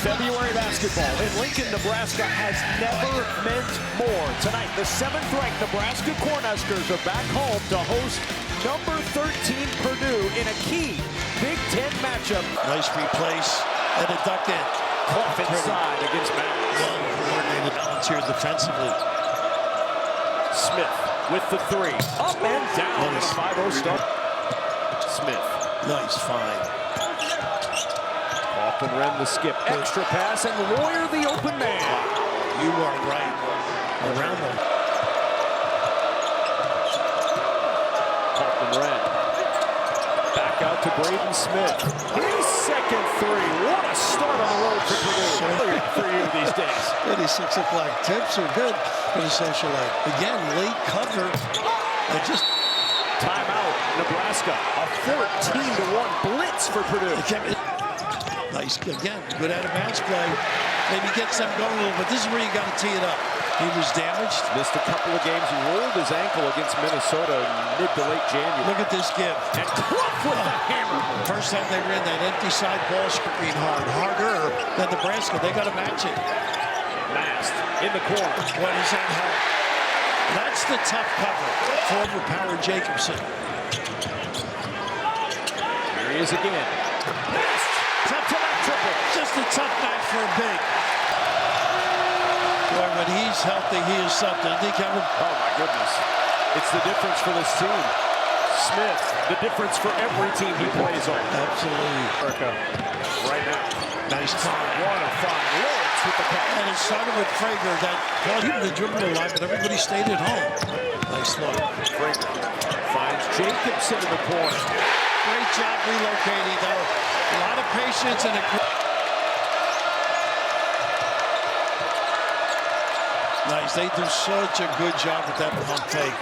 February basketball in Lincoln, Nebraska has never meant more. Tonight, the 7th-ranked Nebraska Cornhuskers are back home to host number 13 Purdue in a key Big Ten matchup. Nice replace and a duck in. Off inside against Mounds. Well-coordinated balance here defensively. Smith with the three. Up and down. Nice. 5-0 start. Smith. Nice find. Kaufman ran the skip. Extra pass and Lawyer the open man. You are right. Around them. Kaufman ran. Back out to Braden Smith. His second three. What a start on the road for Purdue. For you these days. 86 o'clock tips are good for the social life. Again, late cover. And just timeout, Nebraska. A 14-1 blitz for Purdue. Nice, again, good out of bounds play. Maybe gets them going a little, but this is where you got to tee it up. He was damaged. Missed a couple of games. He rolled his ankle against Minnesota mid to late January. Look at this give. And Clough with the hammer. First time they ran that empty side ball screen harder than Nebraska. They got to match it. Mast in the corner. What is that help? That's the tough cover for overpowered Jacobson. Here he is again. Mast. Tough to that triple. Just a tough match for a big. Boy, when he's healthy, he is something. I think Kevin. Oh my goodness. It's the difference for this team. Smith, the difference for every team he plays on. Absolutely. America right now. Nice time. What a fun. Lawrence with the catch. And it started with Frager that brought him the dribble line, but everybody stayed at home. Nice look. Frager finds Jacobson in the corner. Great job relocating, though. A lot of patience and a nice. They do such a good job with that pump fake.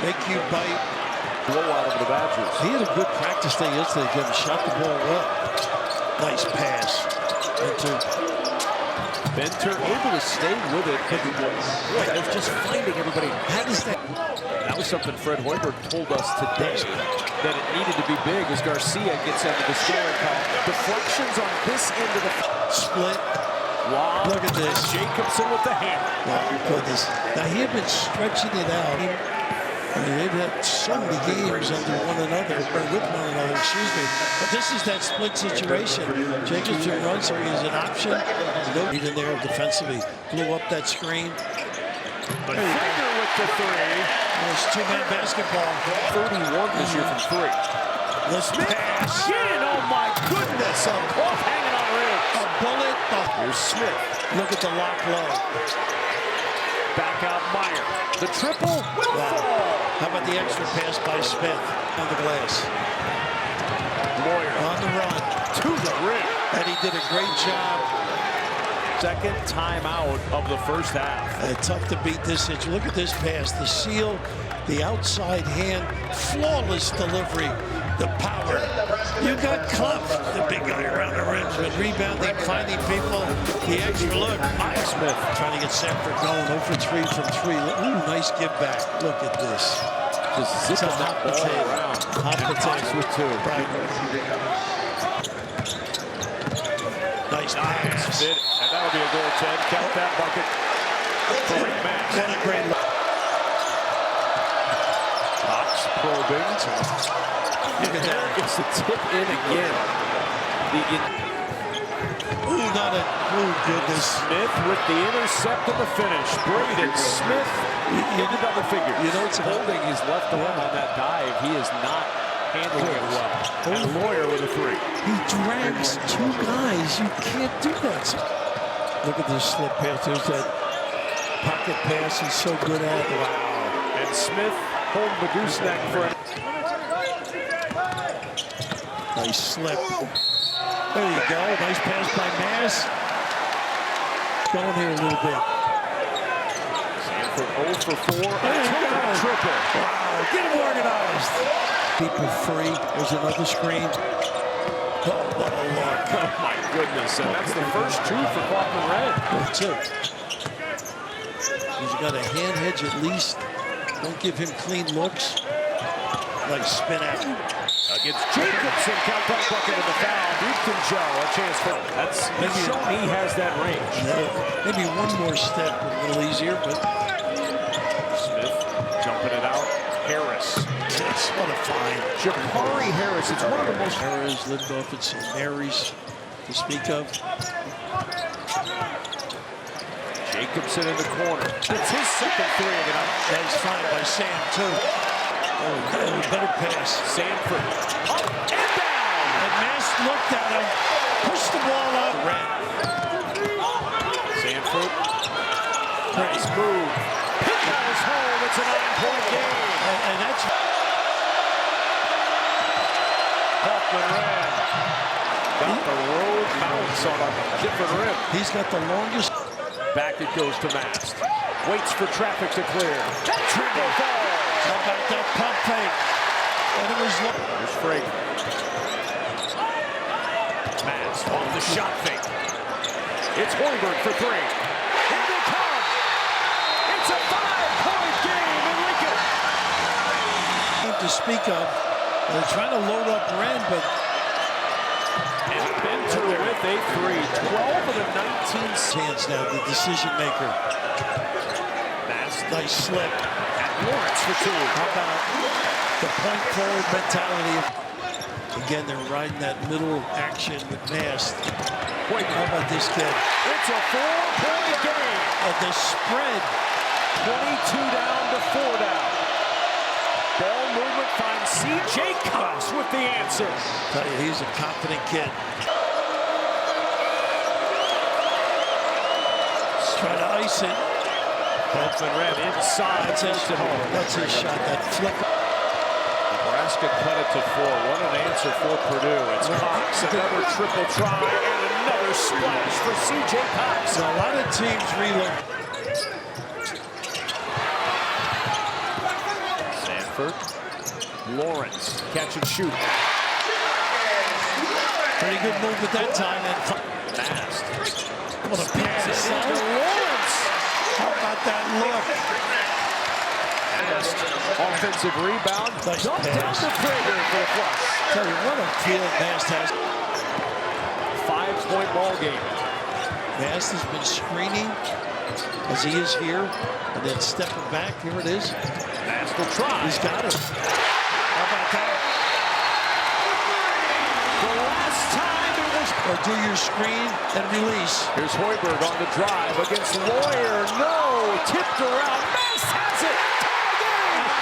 Make you bite. Blowout of the Badgers. He had a good practice day yesterday. Jim shot the ball well. Nice pass. Benter able to stay with it. Boy, they're just finding everybody. How does that? That was something Fred Hoiberg told us today, that it needed to be big as Garcia gets into the scoring column. Deflections on this end of the Split. Wow. Look at this. Jacobson with the hammer. Oh, goodness. Now, he had been stretching it out. I mean, they've had so many games under one another, or with one another, excuse me. But this is that split situation. Jacobson runs, so he has an option. No need in there defensively. Blew up that screen. But Frager with the three. It's two-man basketball. 31 this year from three. Let's pass. Again, oh my goodness. A Clough hanging on the rim. A bullet. Here's Smith. Look at the lock low. Back out Meyer. The triple will fall. How about the extra pass by Smith on the glass? Lawyer On the run. to the rim. And he did a great job. Second timeout of the first half. Tough to beat this situation. Look at this pass. The seal, the outside hand, flawless delivery, the power. You got Clough, the big guy around the rims, with rebounding, finding people. The extra look. Meyer Smith trying to get Sanford going. 0 for 3 from 3. Ooh, nice give back. Look at this. Just It's a zipping hot that ball potato. around. Hot potato. With two. Right. Nice pass. Did it. And that'll be a goal, Ted. Count that bucket. Great match. What a great look. Cox probing. Look at that. It's the tip in again. Ooh, not a. Oh, goodness. Smith with the intercept and the finish. Braden Smith into double figures. You know, it's holding his left arm on that dive. He is not handling it well. And Lawyer with a three. He drags two guys. You can't do that. Look at this slip pass. There's that pocket pass he's so good at. Wow. And Smith holding the gooseneck for it. Nice slip. There you go. Nice pass by Mass. Going here a little bit. Sanford 0 for 4. There you go. Triple. Wow. Get him organized. People free. There's another screen. Oh, what a look. Oh my goodness. And that's the first two for Kaufman Red. That's it. He's got a hand hedge at least. Don't give him clean looks. Nice spin out. against Jacobson. Count that bucket in the foul. Houston Joe, a chance for him. That's shown he has that range. Maybe one more step, a little easier, but Smith jumping it out. Harris. that's what a find. Jabari Harris. It's one of the most. Harris, Lindorf, and St. Mary's to speak of. Jacobson in the corner. It's his second three of the night. That's fine by Sam, too. Oh, better pass. Sanford. Up and down. And Mass looked at him, pushed the ball out. Red. Sanford. Nice move. Pick goes home. It's a 9-point game. And that's Hoffman ran. Got the road bounce on a different rim. he's got the longest. Back it goes to Mast. Waits for traffic to clear. That triple falls. How about that pump fake? And it was Here's Frager. Mast off the shot fake. It's Hoiberg for three. Here they come. It's a 5-point game in Lincoln. to speak of. They're trying to load up Ren, but And Benter with a three. 12 of the 19 hands now, the decision maker. Mast Nice slip. at Lawrence for two. How about the point forward mentality? Again, they're riding that middle action with Mast. How about this kid? It's a 4-point game. And the spread. 22 down to 4 down. Ball movement finds C.J. Cox with the answer. Tell you, he's a confident kid. Let's try to ice it. Hoffman ran inside. That's his shot. That flip. Nebraska cut it to 4. What an answer for Purdue. It's Cox, another triple try, and another splash for C.J. Cox. So a lot of teams reload. Sanford, Lawrence, catch and shoot. Pretty good move at that time. And Mast. what a pass. Lawrence. How about that look? Mast. Offensive rebound. Nice Dumped pass. down to Frager for the flush. Tell you what a field Mast has. 5-point ball game. Mast has been screening as he is here, and then stepping back. Here it is. Mast will try. He's got it. How about that? The last time it was. Or do your screen and release. Here's Hoiberg on the drive against Lawyer. No, tipped around. Mast has it.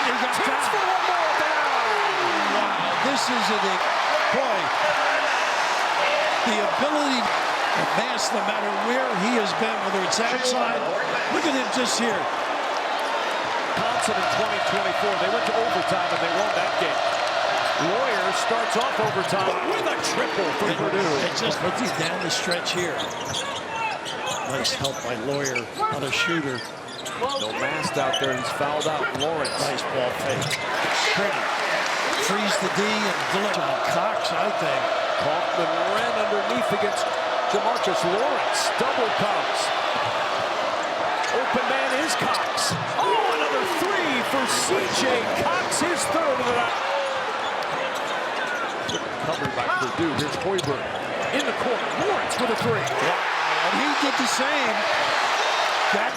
He got Chance for fouled. one more at the line. Wow, this is boy, the ability of Mast, no matter where he has been, whether it's outside. Look at him just here. Wisconsin in 2024, they went to overtime and they won that game. Lawyer starts off overtime with a triple for Purdue. It just puts you down the stretch here. Nice help by Lawyer on a shooter. No Mast out there. He's fouled out. Lawrence. Nice ball fake. Pretty. Freeze the D and deliver on Cox, I think. Kaufman ran underneath against Jamarcus Lawrence. Double comes. Open man is Cox. Oh, another three for C.J. Cox, his third of the night. Covered by Purdue. Here's Hoiberg in the corner. Lawrence with a three. Wow, and he did the same. That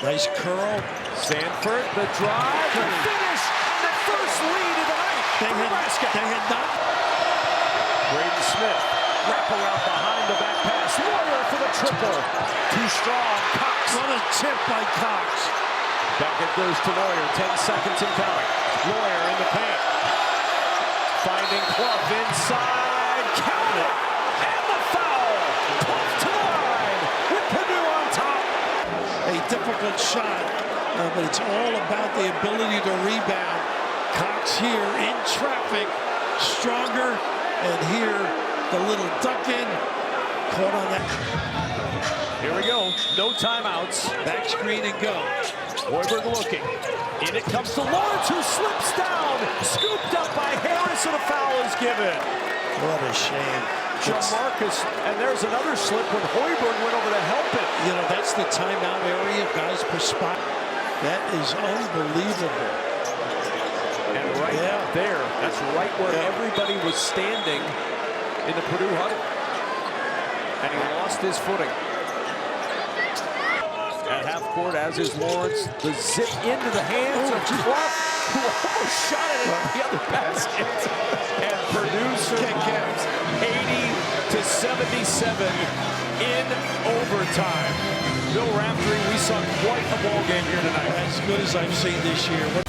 nice curl. Sanford, the drive, the finish, and the first lead of the night for Nebraska. They had not. Braden Smith, wrap around behind the back pass. Lawyer for the triple. Too strong. Cox. What a tip by Cox. Back it goes to Lawyer. 10 seconds and counting. Lawyer in the paint. Finding Clough inside. Count it. And the foul. 12 to the line with Purdue on top. A difficult shot, but it's all about the ability to rebound. Cox here in traffic, stronger, and here the little duck in, caught on that. Here we go. No timeouts. Back screen and go. Hoiberg looking. In it comes to Lawrence, who slips down. Scooped up by Harris, and a foul is given. What a shame. Jamarcus, and there's another slip when Hoiberg went over to help it. You know, that's the timeout area, guys per spot. That is unbelievable. And right Yeah. there. That's right where everybody was standing in the Purdue huddle. And he lost his footing. At half court, as is Lawrence, the zip into the hands of Clough, who almost shot it at the other basket. And Purdue survives 80-77 in overtime. Bill Raftery, we saw quite a ball game here tonight. As good as I've seen this year.